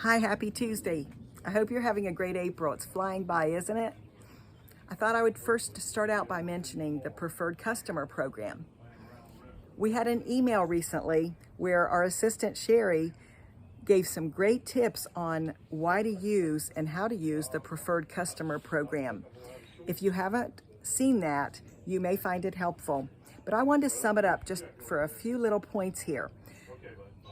Hi, happy Tuesday. I hope you're having a great April. It's flying by, isn't it? I thought I would first start out by mentioning the Preferred Customer Program. We had an email recently where our assistant Sherry gave some great tips on why to use and how to use the Preferred Customer Program. If you haven't seen that, you may find it helpful. But I wanted to sum it up just for a few little points here.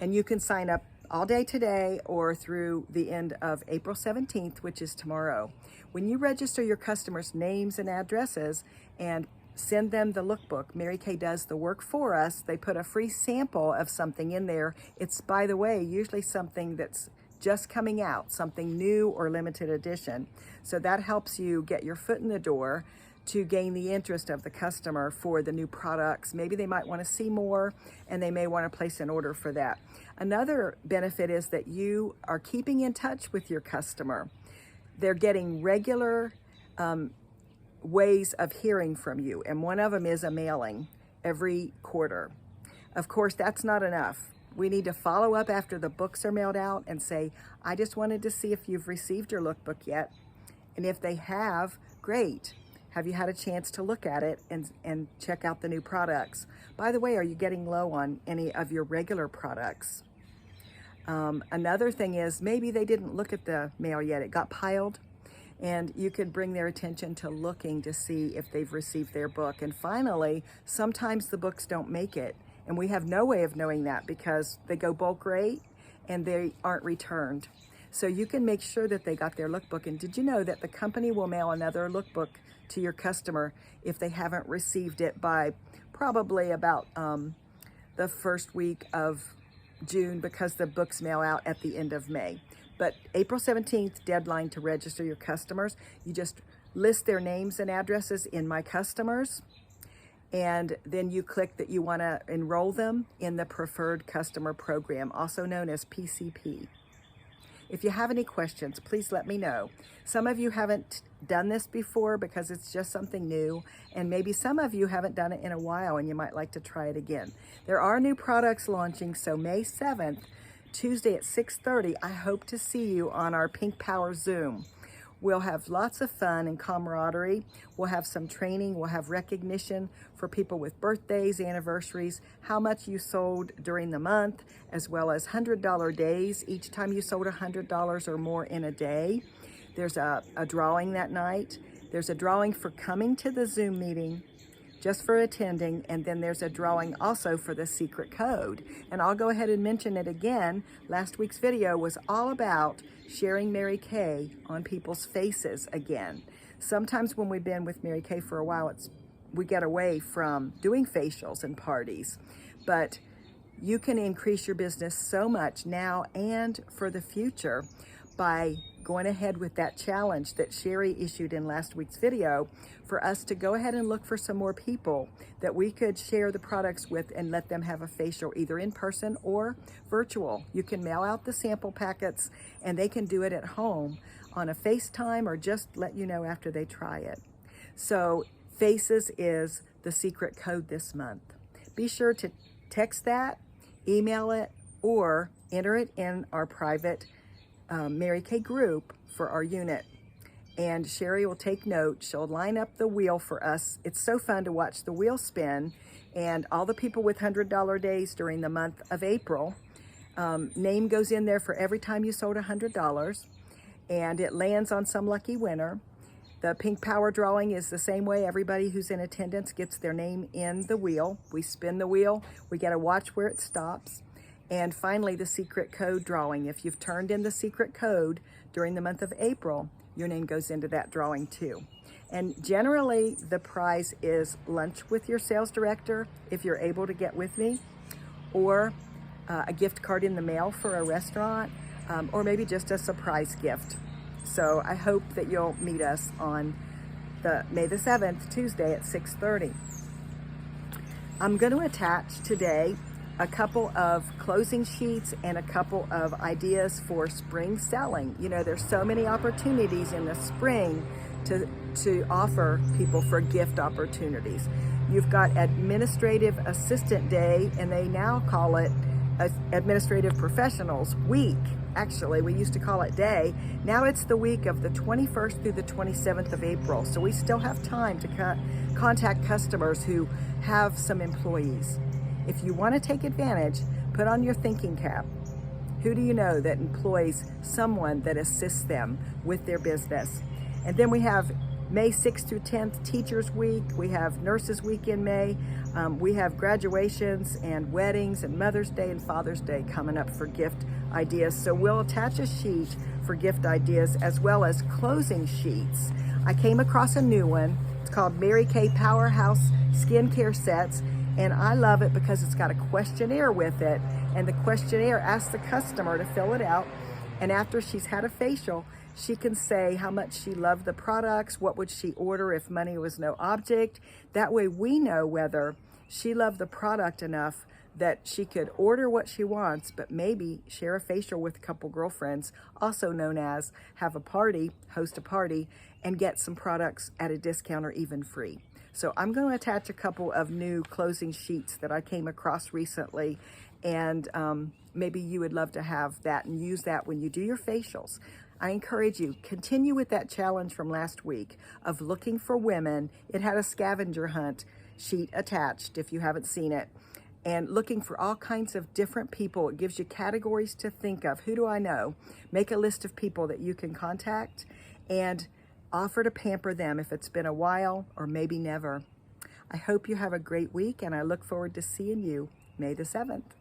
And you can sign up all day today or through the end of April 17th, which is tomorrow. When you register your customers' names and addresses and send them the lookbook, Mary Kay does the work for us. They put a free sample of something in there. It's, by the way, usually something that's just coming out, something new or limited edition. So that helps you get your foot in the door to gain the interest of the customer for the new products. Maybe they might want to see more and they may want to place an order for that. Another benefit is that you are keeping in touch with your customer. They're getting regular ways of hearing from you, and one of them is a mailing every quarter. Of course, that's not enough. We need to follow up after the books are mailed out and say, I just wanted to see if you've received your lookbook yet. And if they have, great. Have you had a chance to look at it and check out the new products? By the way, are you getting low on any of your regular products? Another thing is maybe they didn't look at the mail yet. It got piled, and you could bring their attention to looking to see if they've received their book. And finally, sometimes the books don't make it, and we have no way of knowing that because they go bulk rate and they aren't returned. So you can make sure that they got their lookbook. And did you know that the company will mail another lookbook to your customer if they haven't received it by probably about the first week of June, because the books mail out at the end of May. But April 17th, deadline to register your customers. You just list their names and addresses in My Customers, and then you click that you want to enroll them in the Preferred Customer Program, also known as PCP. If you have any questions, please let me know. Some of you haven't done this before because it's just something new, and maybe some of you haven't done it in a while and you might like to try it again. There are new products launching, so May 7th, Tuesday at 6:30, I hope to see you on our Pink Power Zoom. We'll have lots of fun and camaraderie. We'll have some training. We'll have recognition for people with birthdays, anniversaries, how much you sold during the month, as well as $100 days. Each time you sold $100 or more in a day, there's a drawing that night. There's a drawing for coming to the Zoom meeting, just for attending, and then there's a drawing also for the secret code. And I'll go ahead and mention it again. Last week's video was all about sharing Mary Kay on people's faces again. Sometimes when we've been with Mary Kay for a while, we get away from doing facials and parties, but you can increase your business so much now and for the future by going ahead with that challenge that Sherry issued in last week's video for us to go ahead and look for some more people that we could share the products with and let them have a facial, either in person or virtual. You can mail out the sample packets and they can do it at home on a FaceTime or just let you know after they try it. So Faces is the secret code this month. Be sure to text that, email it, or enter it in our private Mary Kay group for our unit. And Sherry will take note. She'll line up the wheel for us. It's so fun to watch the wheel spin, and all the people with $100 days during the month of April, name goes in there for every time you sold $100, and it lands on some lucky winner. The Pink Power drawing is the same way. Everybody who's in attendance gets their name in the wheel. We spin the wheel. We get to watch where it stops. And finally, the secret code drawing. If you've turned in the secret code during the month of April, your name goes into that drawing too. And generally, the prize is lunch with your sales director, if you're able to get with me, or a gift card in the mail for a restaurant, or maybe just a surprise gift. So I hope that you'll meet us on May the 7th, Tuesday at 6:30. I'm going to attach today a couple of closing sheets and a couple of ideas for spring selling. You know, there's so many opportunities in the spring to offer people for gift opportunities. You've got Administrative Assistant Day, and they now call it Administrative Professionals Week. Actually, we used to call it day. Now it's the week of the 21st through the 27th of April. So we still have time to contact customers who have some employees. If you want to take advantage, put on your thinking cap. Who do you know that employs someone that assists them with their business? And then we have May 6th through 10th, Teachers Week. We have Nurses Week in May. We have graduations and weddings and Mother's Day and Father's Day coming up for gift ideas. So we'll attach a sheet for gift ideas as well as closing sheets. I came across a new one. It's called Mary Kay Powerhouse Skincare Sets. And I love it because it's got a questionnaire with it. And the questionnaire asks the customer to fill it out. And after she's had a facial, she can say how much she loved the products, what would she order if money was no object. That way we know whether she loved the product enough that she could order what she wants, but maybe share a facial with a couple girlfriends, also known as have a party, host a party, and get some products at a discount or even free. So I'm going to attach a couple of new closing sheets that I came across recently, and maybe you would love to have that and use that when you do your facials. I encourage you, continue with that challenge from last week of looking for women. It had a scavenger hunt sheet attached if you haven't seen it, and looking for all kinds of different people. It gives you categories to think of. Who do I know? Make a list of people that you can contact and offer to pamper them if it's been a while or maybe never. I hope you have a great week, and I look forward to seeing you May the 7th.